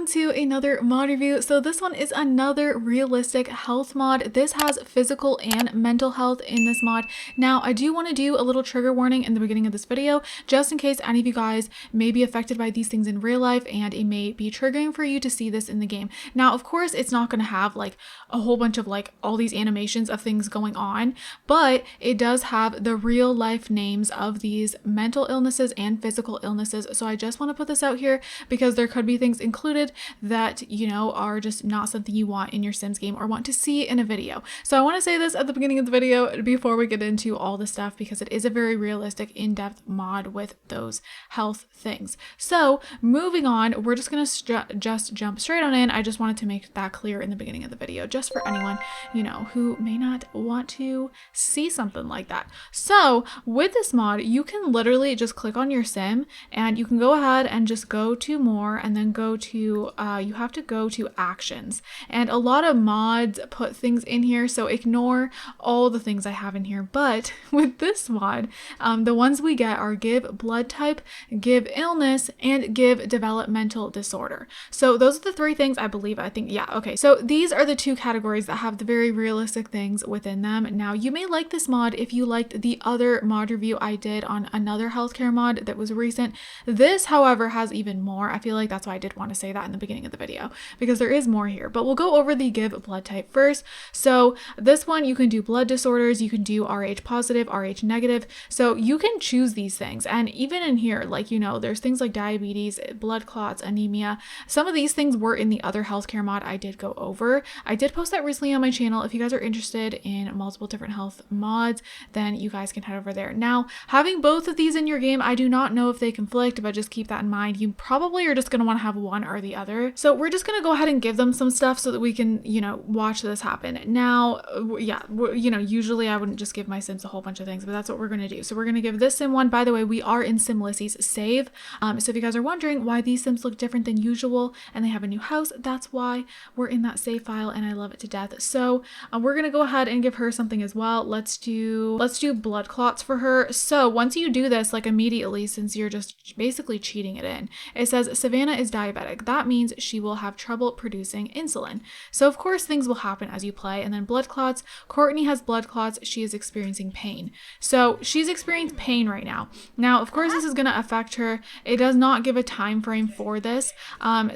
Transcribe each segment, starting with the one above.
on to another mod review. So this one is another realistic health mod. This has physical and mental health in this mod. Now I do want to do a little trigger warning in the beginning of this video, just in case any of you guys may be affected by these things in real life and it may be triggering for you to see this in the game. Now, of course, it's not going to have like a whole bunch of like all these animations of things going on, but it does have the real life names of these mental illnesses and physical illnesses. So I just want to put this out here because there could be things included that, you know, are just not something you want in your Sims game or want to see in a video. So I want to say this at the beginning of the video before we get into all the stuff, because it is a very realistic, in-depth mod with those health things. So moving on, we're just going to just jump straight on in. I just wanted to make that clear in the beginning of the video, just for anyone, you know, who may not want to see something like that. So with this mod, you can literally just click on your sim and you can go ahead and just go to more and then go to, you have to go to actions. And a lot of mods put things in here, so ignore all the things I have in here. But with this mod, the ones we get are give blood type, give illness, and give developmental disorder. So those are the three things I believe. I think, yeah, okay. So these are the two categories that have the very realistic things within them. Now, you may like this mod if you liked the other mod review I did on another healthcare mod that was recent. This, however, has even more. I feel like that's why I did want to say that in the beginning of the video, because there is more here. But we'll go over the give blood type first. So this one, you can do blood disorders, you can do Rh positive, Rh negative. So you can choose these things. And even in here, like, you know, there's things like diabetes, blood clots, anemia. Some of these things were in the other healthcare mod I did go over. I did post that recently on my channel. If you guys are interested in multiple different health mods, then you guys can head over there. Now, having both of these in your game, I do not know if they conflict, but just keep that in mind. You probably are just going to want to have one or the other. So we're just going to go ahead and give them some stuff so that we can, you know, watch this happen. Now, yeah, you know, usually I wouldn't just give my Sims a whole bunch of things, but that's what we're going to do. So we're going to give this Sim one. By the way, we are in Simlissy's save. So if you guys are wondering why these Sims look different than usual and they have a new house, that's why we're in that save file and I love it to death. So we're going to go ahead and give her something as well. Let's do blood clots for her. So once you do this, like immediately, since you're just basically cheating it in, it says Savannah is diabetic. That means she will have trouble producing insulin. So of course things will happen as you play. And then blood clots, Courtney has blood clots. She is experiencing pain. So she's experiencing pain right now. Now, of course, this is going to affect her. It does not give a time frame for this.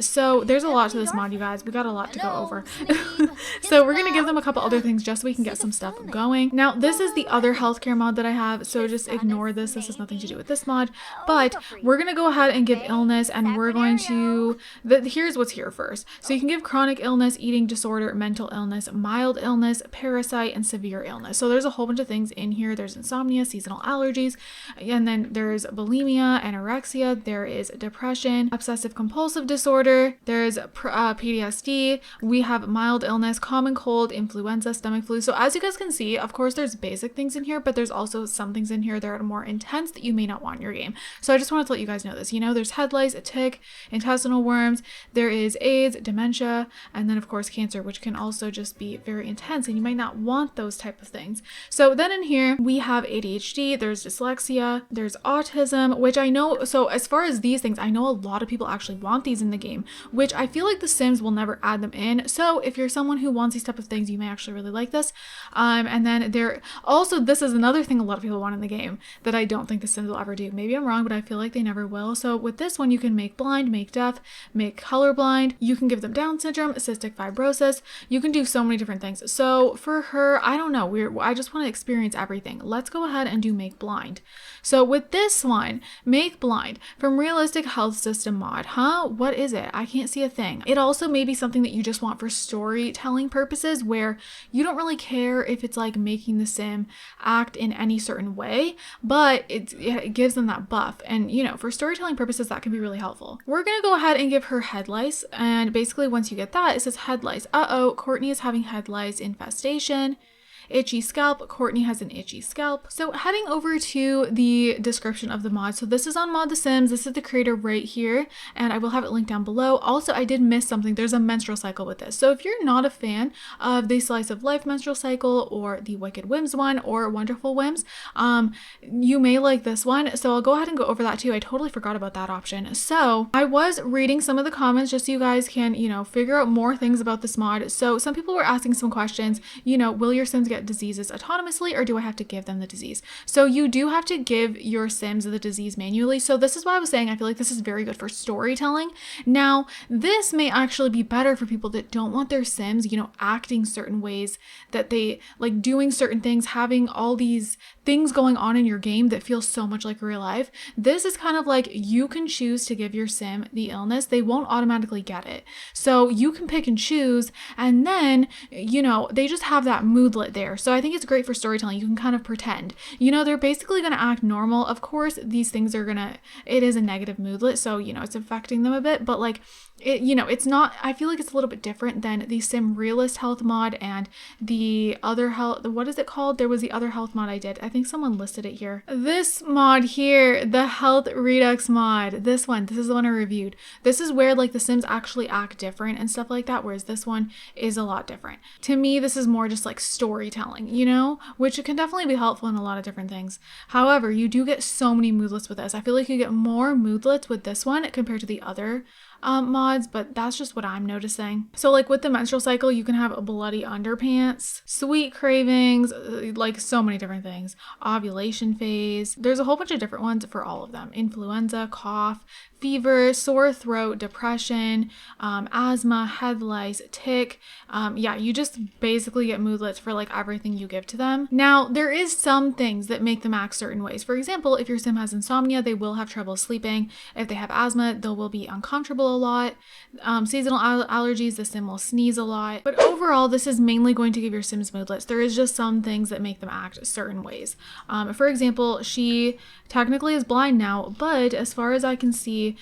So there's a lot to this mod, you guys. We got a lot to go over. So we're going to give them a couple other things just so we can get some stuff going. Now, this is the other healthcare mod that I have, so just ignore this. This has nothing to do with this mod, but we're going to go ahead and give illness, and we're going to, here's what's here first. So you can give chronic illness, eating disorder, mental illness, mild illness, parasite, and severe illness. So there's a whole bunch of things in here. There's insomnia, seasonal allergies, and then there's bulimia, anorexia, there is depression, obsessive compulsive disorder, there's PTSD, we have mild illness, common cold, influenza, stomach flu. So as you guys can see, of course, there's basic things in here, but there's also some things in here that are more intense that you may not want in your game. So I just wanted to let you guys know this. You know, there's head lice, a tick, intestinal worms, there is AIDS, dementia, and then of course cancer, which can also just be very intense and you might not want those type of things. So then in here we have ADHD, there's dyslexia, there's autism, which I know, so as far as these things, I know a lot of people actually want these in the game, which I feel like the Sims will never add them in. So if you're someone who wants these type of things, you may actually really like this. And then there also, this is another thing a lot of people want in the game that I don't think the Sims will ever do. Maybe I'm wrong, but I feel like they never will. So with this one, you can make blind, make deaf, make colorblind. You can give them Down syndrome, cystic fibrosis. You can do so many different things. So for her, I don't know. I just want to experience everything. Let's go ahead and do make blind. So with this one, make blind from realistic health system mod. What is it? I can't see a thing. It also may be something that you just want for storytelling purposes, where you don't really care if it's like making the Sim act in any certain way, but it gives them that buff. And you know, for storytelling purposes, that can be really helpful. We're gonna go ahead and give her head lice, and basically once you get that, it says head lice. Courtney is having head lice infestation. itchy scalp. Courtney has an itchy scalp. So heading over to the description of the mod. So this is on Mod The Sims. This is the creator right here, and I will have it linked down below. Also, I did miss something. There's a menstrual cycle with this. So if you're not a fan of the Slice of Life menstrual cycle or the Wicked Whims one or Wonderful Whims, you may like this one. So I'll go ahead and go over that too. I totally forgot about that option. So I was reading some of the comments just so you guys can, figure out more things about this mod. So some people were asking some questions, will your Sims get diseases autonomously, or do I have to give them the disease? So you do have to give your Sims the disease manually. So this is why I was saying I feel like this is very good for storytelling. Now, this may actually be better for people that don't want their Sims, acting certain ways, that they like doing certain things, having all these things going on in your game that feel so much like real life. This is kind of like you can choose to give your Sim the illness. They won't automatically get it. So you can pick and choose, and then, they just have that moodlet there. So I think it's great for storytelling. You can kind of pretend, they're basically going to act normal. Of course, these things are it is a negative moodlet. So, it's affecting them a bit, but like, it's not, I feel like it's a little bit different than the Sim Realist health mod and the other health, what is it called? There was the other health mod I did. I think someone listed it here. This mod here, the Health Redux mod, this is the one I reviewed. This is where like the Sims actually act different and stuff like that, whereas this one is a lot different. To me, this is more just like storytelling, which can definitely be helpful in a lot of different things. However, you do get so many moodlets with this. I feel like you get more moodlets with this one compared to the other mods, but that's just what I'm noticing. So like with the menstrual cycle, you can have bloody underpants, sweet cravings, like so many different things, ovulation phase. There's a whole bunch of different ones for all of them. Influenza, cough, fever, sore throat, depression, asthma, head lice, tick. You just basically get moodlets for like everything you give to them. Now, there is some things that make them act certain ways. For example, if your Sim has insomnia, they will have trouble sleeping. If they have asthma, they will be uncomfortable a lot. Seasonal allergies, the Sim will sneeze a lot. But overall, this is mainly going to give your Sims moodlets. There is just some things that make them act certain ways. For example, she technically is blind now, but as far as I can see,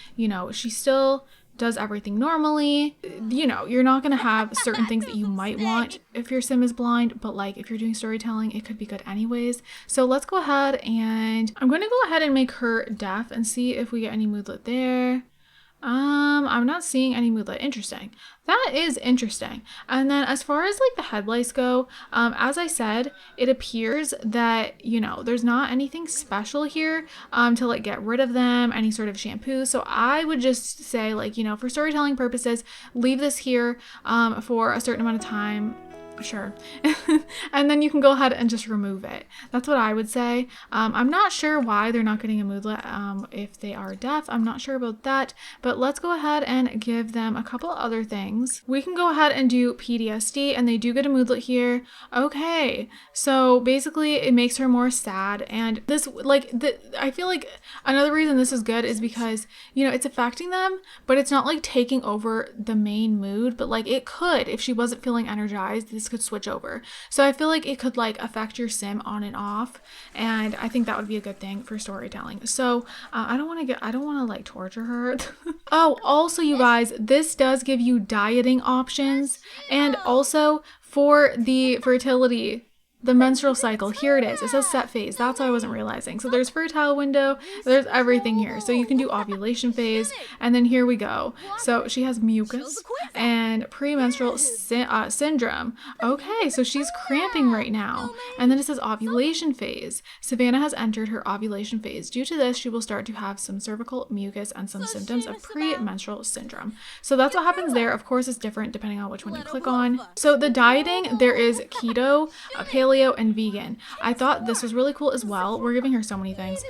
she still does everything normally. You're not going to have certain things that you might want if your Sim is blind, but like if you're doing storytelling, it could be good anyways. So let's go ahead and I'm going to go ahead and make her deaf and see if we get any moodlet there. I'm not seeing any moodlet. Interesting. That is interesting. And then as far as like the head lice go, as I said, it appears that, there's not anything special here to like get rid of them, any sort of shampoo. So I would just say like, for storytelling purposes, leave this here for a certain amount of time. Sure. And then you can go ahead and just remove it. That's what I would say. I'm not sure why they're not getting a moodlet if they are deaf. I'm not sure about that, but let's go ahead and give them a couple other things. We can go ahead and do PTSD, and they do get a moodlet here. Okay, so basically it makes her more sad, and this I feel like another reason this is good is because it's affecting them, but it's not like taking over the main mood, but like it could, if she wasn't feeling energized, this could switch over. So I feel like it could like affect your Sim on and off, and I think that would be a good thing for storytelling. So I don't want to like torture her. Oh, also you guys, this does give you dieting options, and also for the fertility, the menstrual cycle, here it is. It says set phase. That's what I wasn't realizing. So there's fertile window, there's everything here. So you can do ovulation phase, and then here we go. So she has mucus and premenstrual syndrome. Okay, so she's cramping right now. And then it says ovulation phase. Savannah has entered her ovulation phase. Due to this, she will start to have some cervical mucus and some symptoms of premenstrual syndrome. So that's what happens there. Of course, it's different depending on which one you click on. So the dieting, there is keto, paleo, and vegan. I thought this was really cool as well. We're giving her so many things.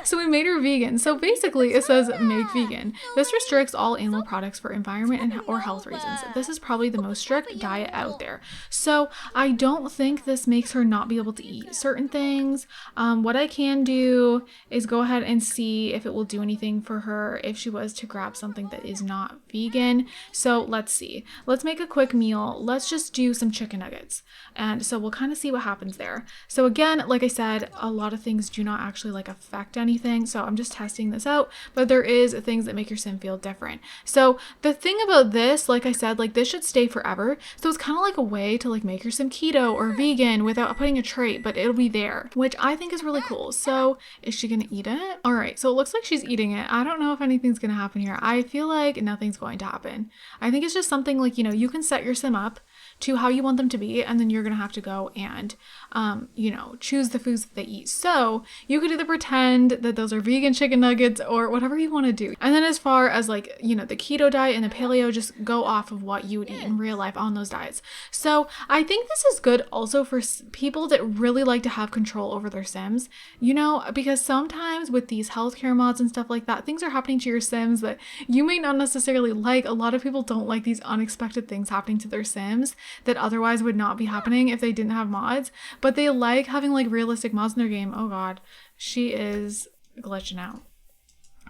So we made her vegan. So basically it says make vegan. This restricts all animal products for environment and or health reasons. This is probably the most strict diet out there. So I don't think this makes her not be able to eat certain things. What I can do is go ahead and see if it will do anything for her if she was to grab something that is not vegan. So let's see. Let's make a quick meal. Let's just do some chicken nuggets. And so we'll kind kind of see what happens there. So again, like I said, a lot of things do not actually like affect anything. So I'm just testing this out, but there is things that make your sim feel different. So the thing about this, like I said, like this should stay forever. So it's kind of like a way to like make your sim keto or vegan without putting a trait, but it'll be there, which I think is really cool. So is she gonna eat it? All right, so it looks like she's eating it. I don't know if anything's gonna happen here. I feel like nothing's going to happen. I think it's just something like, you know, you can set your sim up to how you want them to be, and then you're gonna have to go and you know, choose the foods that they eat. So you could either pretend that those are vegan chicken nuggets or whatever you want to do. And then as far as like, you know, the keto diet and the paleo, just go off of what you would eat in real life on those diets. So I think this is good also for people that really like to have control over their sims, you know, because sometimes with these healthcare mods and stuff like that, things are happening to your sims that you may not necessarily like. A lot of people don't like these unexpected things happening to their sims that otherwise would not be happening if they didn't have mods, but they like having like realistic mods in their game. Oh god, she is glitching out.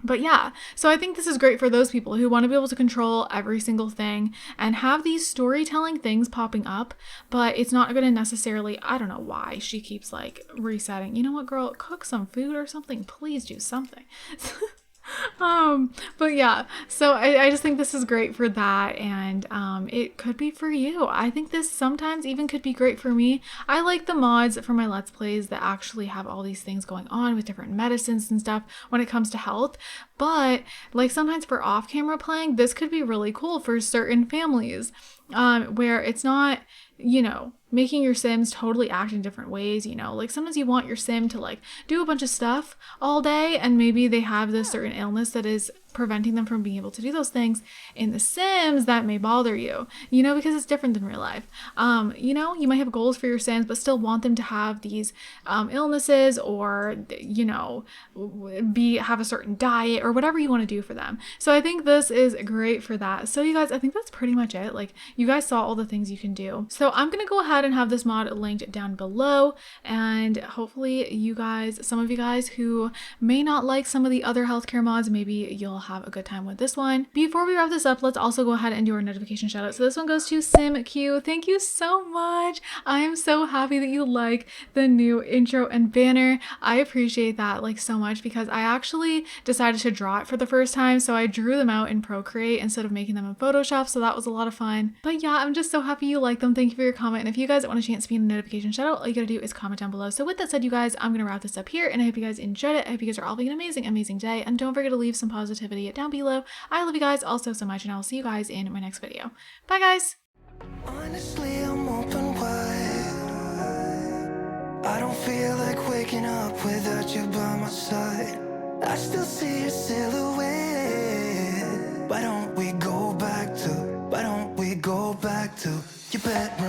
But yeah, so I think this is great for those people who want to be able to control every single thing and have these storytelling things popping up, but it's not going to necessarily, I don't know why she keeps like resetting. You know what, girl, cook some food or something, please do something. But yeah, so I just think this is great for that, and it could be for you. I think this sometimes even could be great for me. I like the mods for my Let's Plays that actually have all these things going on with different medicines and stuff when it comes to health, but like sometimes for off-camera playing, this could be really cool for certain families, where it's not, you know, making your sims totally act in different ways. You know, like sometimes you want your sim to like do a bunch of stuff all day, and maybe they have this certain illness that is preventing them from being able to do those things. In the sims, that may bother you, you know, because it's different than real life. You know, you might have goals for your sims but still want them to have these illnesses, or you know, have a certain diet or whatever you want to do for them. So I think this is great for that. So you guys, I think that's pretty much it. Like, you guys saw all the things you can do. So I'm gonna go ahead and have this mod linked down below, and hopefully you guys, some of you guys who may not like some of the other healthcare mods, maybe you'll have a good time with this one. Before we wrap this up, let's also go ahead and do our notification shout out. So this one goes to SimQ. Thank you so much. I am so happy that you like the new intro and banner. I appreciate that like so much, because I actually decided to draw it for the first time. So I drew them out in Procreate instead of making them in Photoshop. So that was a lot of fun. But yeah, I'm just so happy you like them. Thank you for your comment. And if you guys want a chance to be in a notification shout out, all you gotta do is comment down below. So with that said, you guys, I'm gonna wrap this up here, and I hope you guys enjoyed it. I hope you guys are all having an amazing day, and don't forget to leave some positivity down below. I love you guys also so much, and I'll see you guys in my next video. Bye guys. Honestly, I'm open wide. I don't feel like waking up without you by my side. I still see your silhouette. Why don't we go back to your bedroom?